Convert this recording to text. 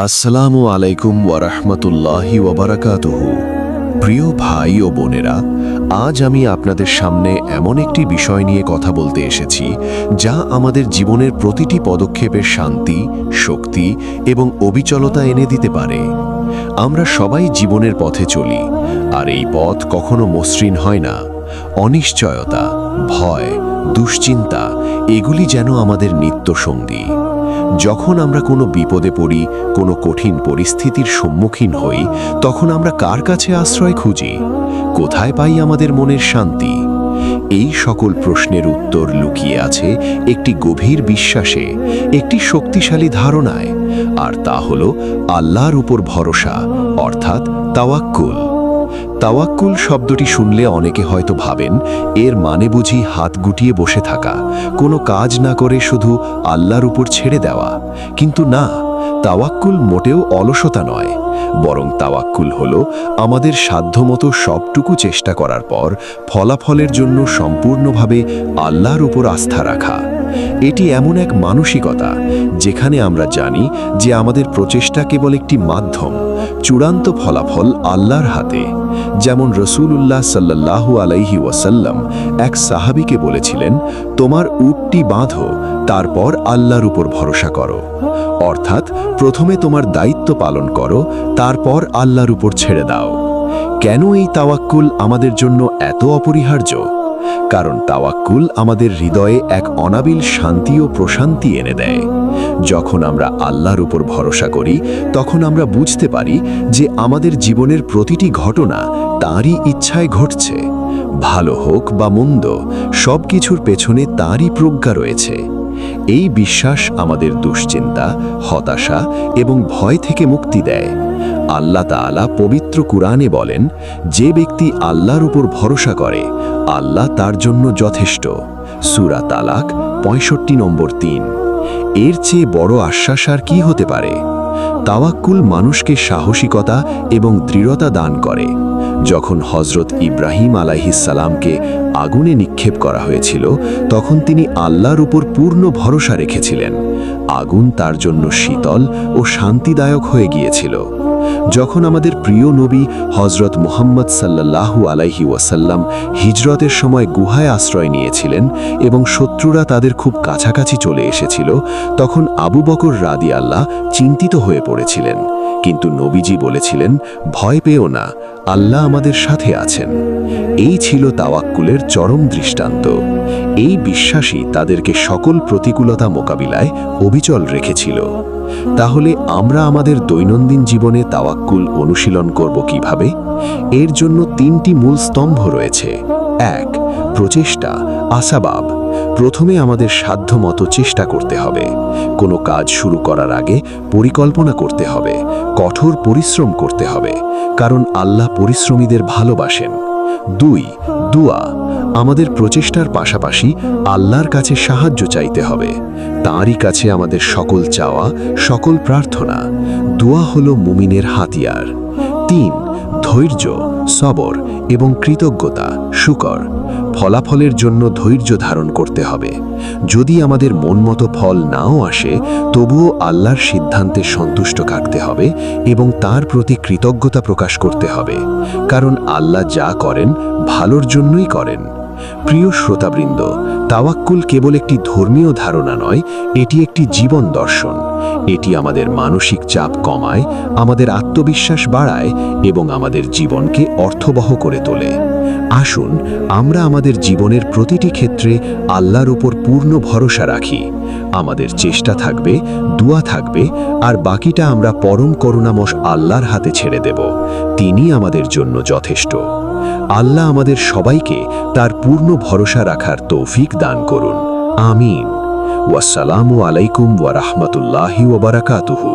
আসসালামু আলাইকুম ওয়ারাহমাতুল্লাহি ওয়াবারাকাতুহু। প্রিয় ভাই ও বোনেরা, আজ আমি আপনাদের সামনে এমন একটি বিষয় নিয়ে কথা বলতে এসেছি যা আমাদের জীবনের প্রতিটি পদক্ষেপের শান্তি, শক্তি এবং অবিচলতা এনে দিতে পারে। আমরা সবাই জীবনের পথে চলি, আর এই পথ কখনো মসৃণ হয় না। অনিশ্চয়তা, ভয়, দুশ্চিন্তা এগুলি যেন আমাদের নিত্য সঙ্গী। যখন আমরা কোনো বিপদে পড়ি, কোনো কঠিন পরিস্থিতির সম্মুখীন হই, তখন আমরা কার কাছে আশ্রয় খুঁজি? কোথায় পাই আমাদের মনের শান্তি? এই সকল প্রশ্নের উত্তর লুকিয়ে আছে একটি গভীর বিশ্বাসে, একটি শক্তিশালী ধারণায়, আর তা হলো আল্লাহর উপর ভরসা, অর্থাৎ তাওয়াক্কুল। তাওয়াক্কুল শব্দটি শুনলে অনেকে হয়তো ভাবেন এর মানে বুঝি হাত গুটিয়ে বসে থাকা, কোনো কাজ না করে শুধু আল্লাহর উপর ছেড়ে দেওয়া। কিন্তু না, তাওয়াক্কুল মোটেও অলসতা নয়, বরং তাওয়াক্কুল হলো আমাদের সাধ্যমতো সবটুকু চেষ্টা করার পর ফলাফলের জন্য সম্পূর্ণভাবে আল্লাহর উপর আস্থা রাখা। এটি এমন এক মানসিকতা যেখানে আমরা জানি যে আমাদের প্রচেষ্টা কেবল একটি মাধ্যম, চূড়ান্ত ফলাফল আল্লাহর হাতে। যেমন রাসূলুল্লাহ সাল্লাল্লাহু আলাইহি ওয়াসাল্লাম এক সাহাবীকে বলেছিলেন, তোমার উটটি বাঁধো, তারপর আল্লাহর উপর ভরসা করো। অর্থাৎ প্রথমে তোমার দায়িত্ব পালন করো, তারপর আল্লাহর উপর ছেড়ে দাও। কেন এই তাওয়াক্কুল আমাদের জন্য এত অপরিহার্য? কারণ তাওয়াক্কুল আমাদের হৃদয়ে এক অনাবিল শান্তি ও প্রশান্তি এনে দেয়। যখন আমরা আল্লাহর উপর ভরসা করি, তখন আমরা বুঝতে পারি যে আমাদের জীবনের প্রতিটি ঘটনা তাঁরই ইচ্ছায় ঘটছে। ভালো হোক বা মন্দ, সব কিছুর পেছনে তাঁরই প্রজ্ঞা রয়েছে। এই বিশ্বাস আমাদের দুশ্চিন্তা, হতাশা এবং ভয় থেকে মুক্তি দেয়। আল্লাহ তাআলা পবিত্র কুরআনে বলেন, যে ব্যক্তি আল্লাহর উপর ভরসা করে, আল্লাহ তার জন্য যথেষ্ট। সূরা তালাক ৬৫ নম্বর ৩। এর চেয়ে বড় আশ্বাস আর কি হতে পারে? তাওয়াক্কুল মানুষকে সাহসিকতা এবং দৃঢ়তা দান করে। যখন হযরত ইব্রাহিম আলাইহিস সালামকে আগুনে নিক্ষেপ করা হয়েছিল, তখন তিনি আল্লাহর উপর পূর্ণ ভরসা রেখেছিলেন। আগুন তার জন্য শীতল ও শান্তিদায়ক হয়ে গিয়েছিল। যখন আমাদের প্রিয় নবী হযরত মুহাম্মদ সাল্লাল্লাহু আলাইহি ওয়াসাল্লাম হিজরতের সময় গুহায় আশ্রয় নিয়েছিলেন এবং শত্রুরা তাদের খুব কাছাকাছি চলে এসেছিল, তখন আবু বকর রাদিয়াল্লাহু চিন্তিত হয়ে পড়েছিলেন। কিন্তু নবীজি বলেছিলেন, ভয় পেও না, আল্লাহ আমাদের সাথে আছেন। এই ছিল তাওয়াক্কুলের চরম দৃষ্টান্ত। এই বিশ্বাসই তাদেরকে সকল প্রতিকূলতা মোকাবিলায় অবিচল রেখেছিল। তাহলে আমরা আমাদের দৈনন্দিন জীবনে তাওয়াক্কুল অনুশীলন করব কিভাবে? এর জন্য 3টি মূল স্তম্ভ রয়েছে। 1. প্রচেষ্টা, আসাবাব। প্রথমে আমাদের সাধ্যমতো চেষ্টা করতে হবে। কোনো কাজ শুরু করার আগে পরিকল্পনা করতে হবে, কঠোর পরিশ্রম করতে হবে, কারণ আল্লাহ পরিশ্রমীদের ভালোবাসেন। 2. দুআ। আমাদের প্রচেষ্টার পাশাপাশি আল্লাহর কাছে সাহায্য চাইতে হবে। তাঁরই কাছে আমাদের সকল চাওয়া, সকল প্রার্থনা। দুআ হলো মুমিনের হাতিয়ার। 3. ধৈর্য, সবর এবং কৃতজ্ঞতা, শুকর। ফলাফলের জন্য ধৈর্য ধারণ করতে হবে। যদি আমাদের মনমতো ফল নাও আসে, তবুও আল্লাহর সিদ্ধান্তে সন্তুষ্ট থাকতে হবে এবং তার প্রতি কৃতজ্ঞতা প্রকাশ করতে হবে, কারণ আল্লাহ যা করেন ভালোর জন্যই করেন। প্রিয় শ্রোতাবৃন্দ, তাওয়াক্কুল কেবল একটি ধর্মীয় ধারণা নয়, এটি একটি জীবন দর্শন। এটি আমাদের মানসিক চাপ কমায়, আমাদের আত্মবিশ্বাস বাড়ায় এবং আমাদের জীবনকে অর্থবহ করে তোলে। আসুন আমরা আমাদের জীবনের প্রতিটি ক্ষেত্রে আল্লাহর উপর পূর্ণ ভরসা রাখি। আমাদের চেষ্টা থাকবে, দুআ থাকবে, আর বাকিটা আমরা পরম করুণাময় আল্লাহর হাতে ছেড়ে দেব। তিনি আমাদের জন্য যথেষ্ট। আল্লাহ আমাদের সবাইকে তার পূর্ণ ভরসা রাখার তৌফিক দান করুন। আমিন। ওয়াসসালামু আলাইকুম ওয়া রাহমাতুল্লাহি ওয়া বারাকাতুহু।